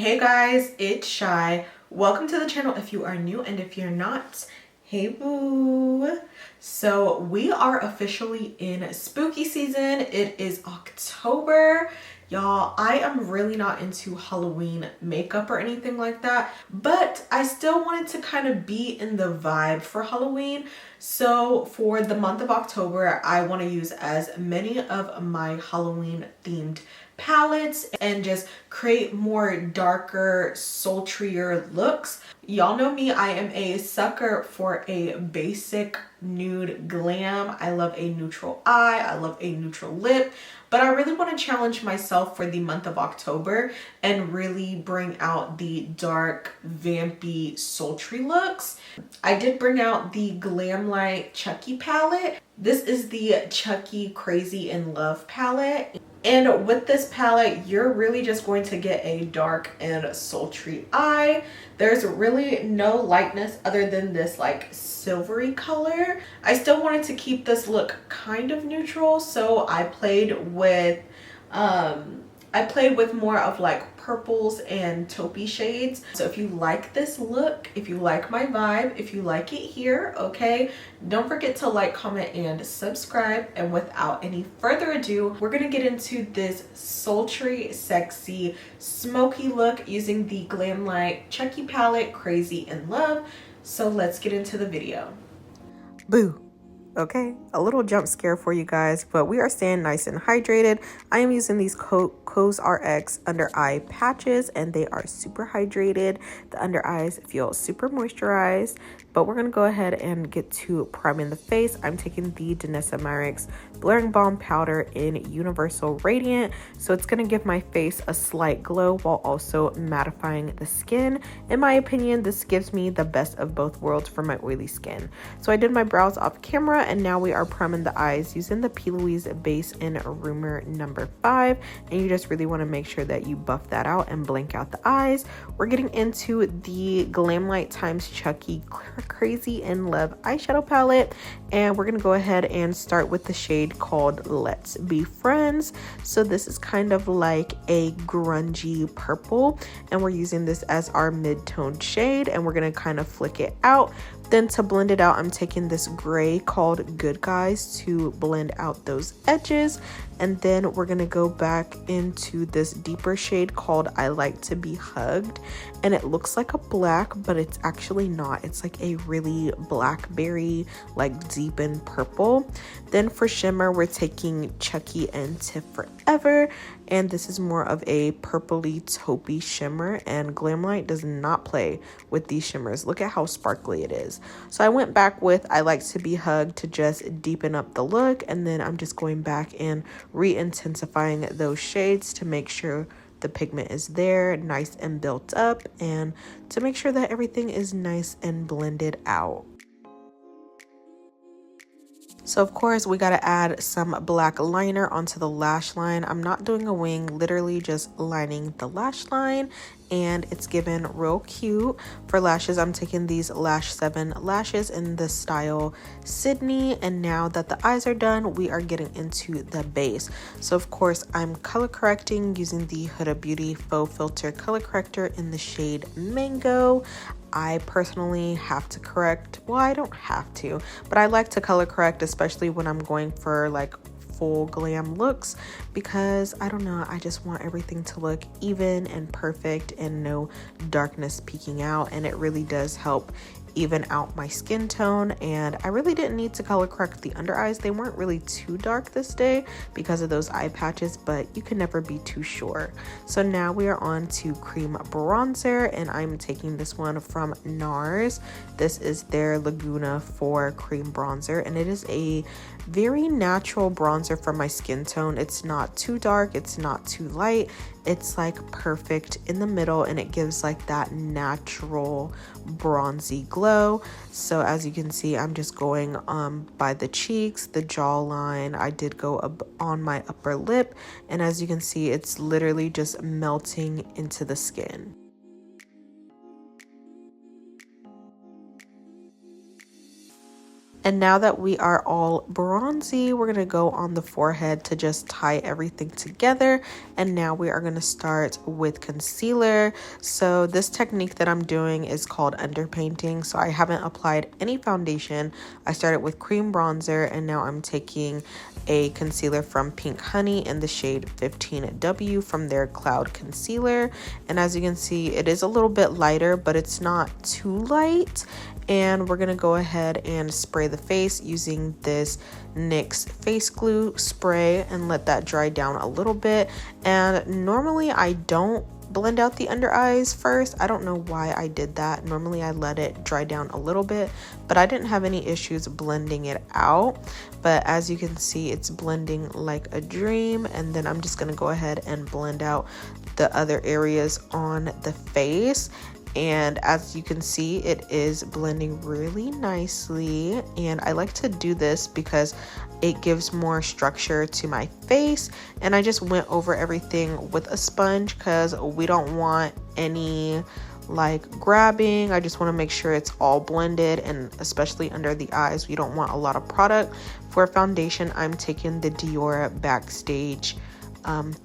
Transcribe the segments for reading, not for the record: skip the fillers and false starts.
Hey guys, it's Chey. Welcome to the channel if you are new, and if you're not, hey boo. So we are officially in spooky season. It is October. Y'all, I am really not into Halloween makeup or anything like that, but I still wanted to kind of be in the vibe for Halloween. So for the month of October, I want to use as many of my Halloween themed palettes and just create more darker, sultrier looks. Y'all know me, I am a sucker for a basic nude glam. I love a neutral eye, I love a neutral lip, but I really want to challenge myself for the month of October and really bring out the dark, vampy, sultry looks. I did bring out the Glamlite Chucky palette. This is the Chucky Crazy in Love palette. And with this palette, you're really just going to get a dark and sultry eye. There's really no lightness other than this like silvery color. I still wanted to keep this look kind of neutral, so I played with more of like purples and taupey shades. So if you like this look, if you like my vibe, if you like it here, okay, don't forget to like, comment, and subscribe. And without any further ado, we're gonna get into this sultry, sexy, smoky look using the Glamlite Chucky palette, Crazy in Love. So let's get into the video. Boo. Okay, a little jump scare for you guys, but we are staying nice and hydrated. I am using these COSRX under eye patches, and they are super hydrated. The under eyes feel super moisturized, but we're gonna go ahead and get to priming the face. I'm taking the DANESSA MYRICKS Blurring Balm Powder in Universal Radiant, so it's gonna give my face a slight glow while also mattifying the skin. In my opinion, this gives me the best of both worlds for my oily skin. So I did my brows off camera, and now we are priming the eyes using the P.LOUISE base in RUMOUR number 5, and you just really want to make sure that you buff that out and blank out the eyes. We're getting into the Glamlite times Chucky Crazy in Love eyeshadow palette, and we're gonna go ahead and start with the shade called Let's Be Friends. So this is kind of like a grungy purple, and we're using this as our mid-tone shade, and we're gonna kind of flick it out. Then to blend it out, I'm taking this gray called Good Guys to blend out those edges. And then we're gonna go back into this deeper shade called I Like to Be Hugged. And it looks like a black, but it's actually not. It's like a really blackberry, like deepened purple. Then for shimmer, we're taking Chucky and Tip Forever. And this is more of a purpley taupey shimmer, and Glamlite does not play with these shimmers. Look at how sparkly it is. So I went back with I Like to Be Hugged to just deepen up the look, and then I'm just going back and re-intensifying those shades to make sure the pigment is there, nice and built up, and to make sure that everything is nice and blended out. So of course we got to add some black liner onto the lash line. I'm not doing a wing, literally just lining the lash line, and it's given real cute. For lashes, I'm taking these Lash 7 lashes in the style Sydney, and now that the eyes are done, we are getting into the base. So of course I'm color correcting using the Huda Beauty Faux Filter color corrector in the shade Mango. I personally have to correct, well, I don't have to, but I like to color correct, especially when I'm going for like full glam looks, because I don't know, I just want everything to look even and perfect and no darkness peeking out, and it really does help even out my skin tone. And I really didn't need to color correct the under eyes. They weren't really too dark this day because of those eye patches, but you can never be too sure. So now we are on to cream bronzer, and I'm taking this one from NARS. This is their Laguna 4 cream bronzer, and it is a very natural bronzer for my skin tone. It's not too dark, it's not too light, it's like perfect in the middle, and it gives like that natural bronzy glow. So as you can see, I'm just going by the cheeks, the jawline. I did go up on my upper lip, and as you can see, it's literally just melting into the skin. And now that we are all bronzy, we're gonna go on the forehead to just tie everything together. And now we are gonna start with concealer. So this technique that I'm doing is called underpainting. So I haven't applied any foundation. I started with cream bronzer, and now I'm taking a concealer from Pink Honey in the shade 15W from their Cloud Concealer. And as you can see, it is a little bit lighter, but it's not too light. And we're gonna go ahead and spray the face using this NYX face glue spray and let that dry down a little bit. And normally I don't blend out the under eyes first. I don't know why I did that. Normally I let it dry down a little bit, but I didn't have any issues blending it out. But as you can see, it's blending like a dream. And then I'm just gonna go ahead and blend out the other areas on the face. And as you can see, it is blending really nicely. And I like to do this because it gives more structure to my face. And I just went over everything with a sponge because we don't want any like grabbing. I just want to make sure it's all blended, and especially under the eyes, we don't want a lot of product. For foundation, I'm taking the Dior Backstage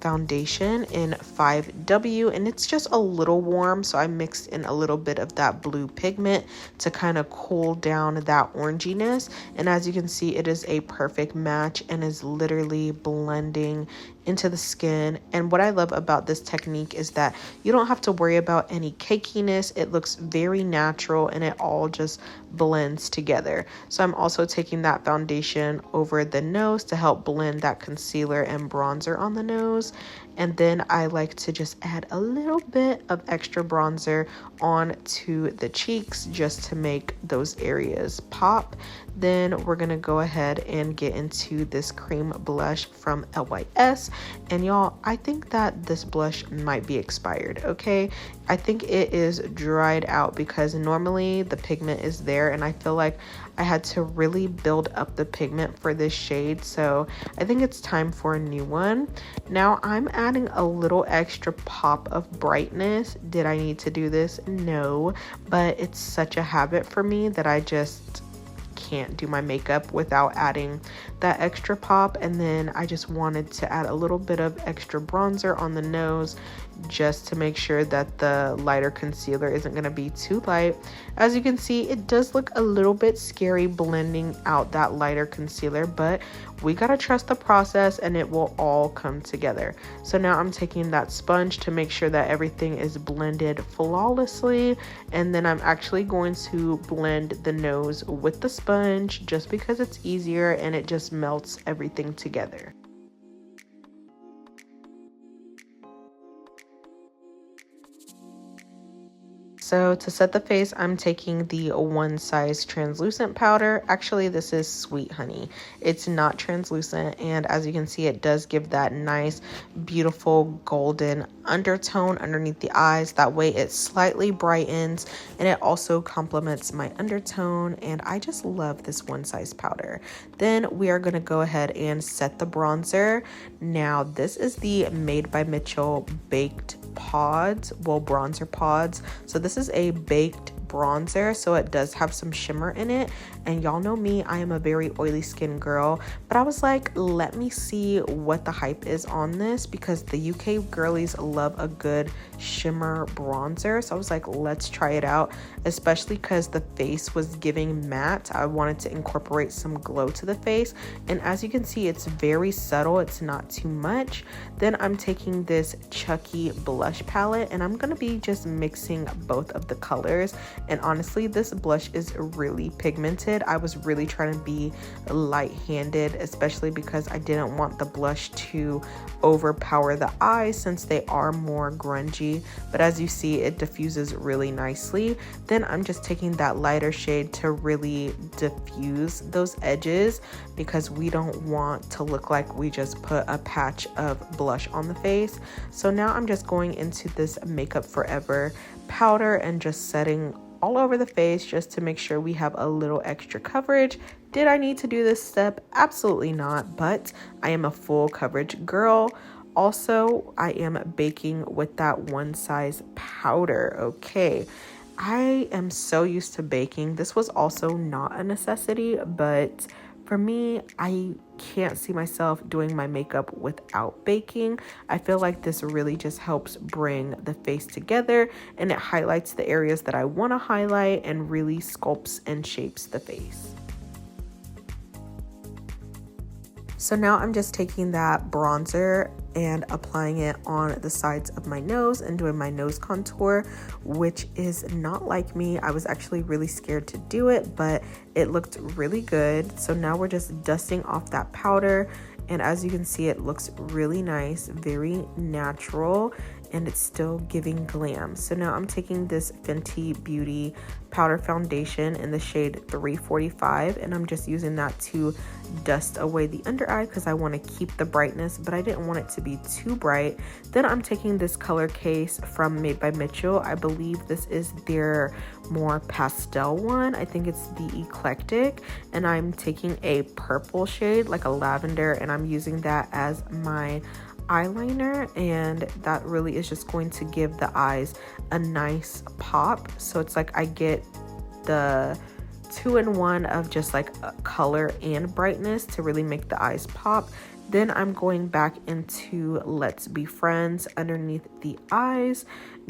foundation in 5W, and it's just a little warm, so I mixed in a little bit of that blue pigment to kind of cool down that oranginess. And as you can see, it is a perfect match and is literally blending into the skin. And what I love about this technique is that you don't have to worry about any cakiness. It looks very natural and it all just blends together. So I'm also taking that foundation over the nose to help blend that concealer and bronzer on the nose. And then I like to just add a little bit of extra bronzer onto the cheeks just to make those areas pop. Then we're gonna go ahead and get into this cream blush from LYS. And y'all, I think that this blush might be expired, okay? I think it is dried out because normally the pigment is there, and I feel like I had to really build up the pigment for this shade. So I think it's time for a new one. Now I'm adding a little extra pop of brightness. Did I need to do this? No, but it's such a habit for me that I just can't do my makeup without adding that extra pop. And then I just wanted to add a little bit of extra bronzer on the nose just to make sure that the lighter concealer isn't going to be too light. As you can see, it does look a little bit scary blending out that lighter concealer, but we gotta trust the process and it will all come together. So now I'm taking that sponge to make sure that everything is blended flawlessly, and then I'm actually going to blend the nose with the sponge just because it's easier and it just melts everything together. So to set the face, I'm taking the One Size translucent powder. Actually, this is Sweet Honey. It's not translucent, and as you can see, it does give that nice, beautiful golden undertone underneath the eyes. That way it slightly brightens, and it also complements my undertone, and I just love this One Size powder. Then we are going to go ahead and set the bronzer. Now, this is the Made by Mitchell Baked Pods, well, bronzer pods. So this is a baked bronzer, so it does have some shimmer in it, and y'all know me, I am a very oily skin girl, but I was like, let me see what the hype is on this, because the UK girlies love a good shimmer bronzer. So I was like, let's try it out, especially because the face was giving matte. I wanted to incorporate some glow to the face, and as you can see, it's very subtle, it's not too much. Then I'm taking this Chucky blush palette, and I'm gonna be just mixing both of the colors. And honestly, this blush is really pigmented. I was really trying to be light-handed, especially because I didn't want the blush to overpower the eyes since they are more grungy. But as you see, it diffuses really nicely. Then I'm just taking that lighter shade to really diffuse those edges, because we don't want to look like we just put a patch of blush on the face. So now I'm just going into this Makeup Forever powder and just setting all over the face just to make sure we have a little extra coverage. Did I need to do this step? Absolutely not, but I am a full coverage girl. Also, I am baking with that One Size powder, okay? I am so used to baking. This was also not a necessity, but for me, I can't see myself doing my makeup without baking. I feel like this really just helps bring the face together, and it highlights the areas that I want to highlight and really sculpts and shapes the face. So now I'm just taking that bronzer and applying it on the sides of my nose and doing my nose contour, which is not like me. I was actually really scared to do it, but it looked really good. So now we're just dusting off that powder, and as you can see, it looks really nice, very natural, and it's still giving glam. So now I'm taking this Fenty Beauty powder foundation in the shade 345, and I'm just using that to dust away the under eye because I want to keep the brightness, but I didn't want it to be too bright. Then I'm taking this color case from Made by Mitchell. I believe this is their more pastel one. I think it's the Eclectic, and I'm taking a purple shade, like a lavender, and I'm using that as my eyeliner, and that really is just going to give the eyes a nice pop. So it's like I get the 2-in-1 of just like a color and brightness to really make the eyes pop. Then I'm going back into Let's Be Friends underneath the eyes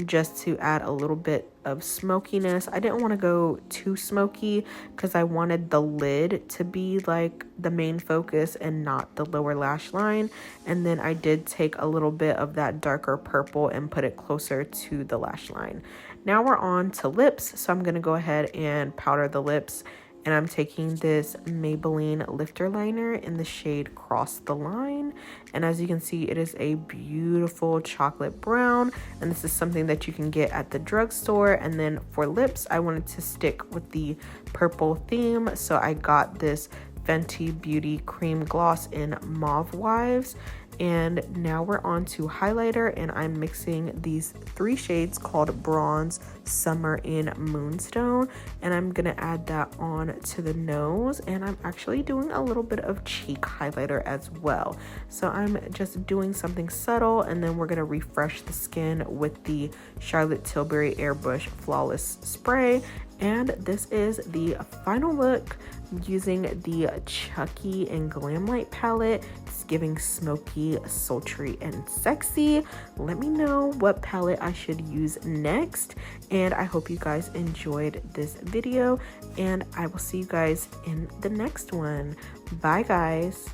just to add a little bit of smokiness. I didn't want to go too smoky because I wanted the lid to be like the main focus and not the lower lash line. And then I did take a little bit of that darker purple and put it closer to the lash line. Now we're on to lips, so I'm going to go ahead and powder the lips. And I'm taking this Maybelline lifter liner in the shade Cross the Line. And as you can see, it is a beautiful chocolate brown. And this is something that you can get at the drugstore. And then for lips, I wanted to stick with the purple theme. So I got this Fenty Beauty Cream Gloss in Mauve Wives. And now we're on to highlighter, and I'm mixing these 3 shades called Bronze, Summer, and Moonstone, and I'm gonna add that on to the nose, and I'm actually doing a little bit of cheek highlighter as well. So I'm just doing something subtle, and then we're gonna refresh the skin with the Charlotte Tilbury Airbrush Flawless Spray. And this is the final look using the Chucky and Glamlite palette. It's giving smoky, sultry, and sexy. Let me know what palette I should use next. And I hope you guys enjoyed this video, and I will see you guys in the next one. Bye, guys.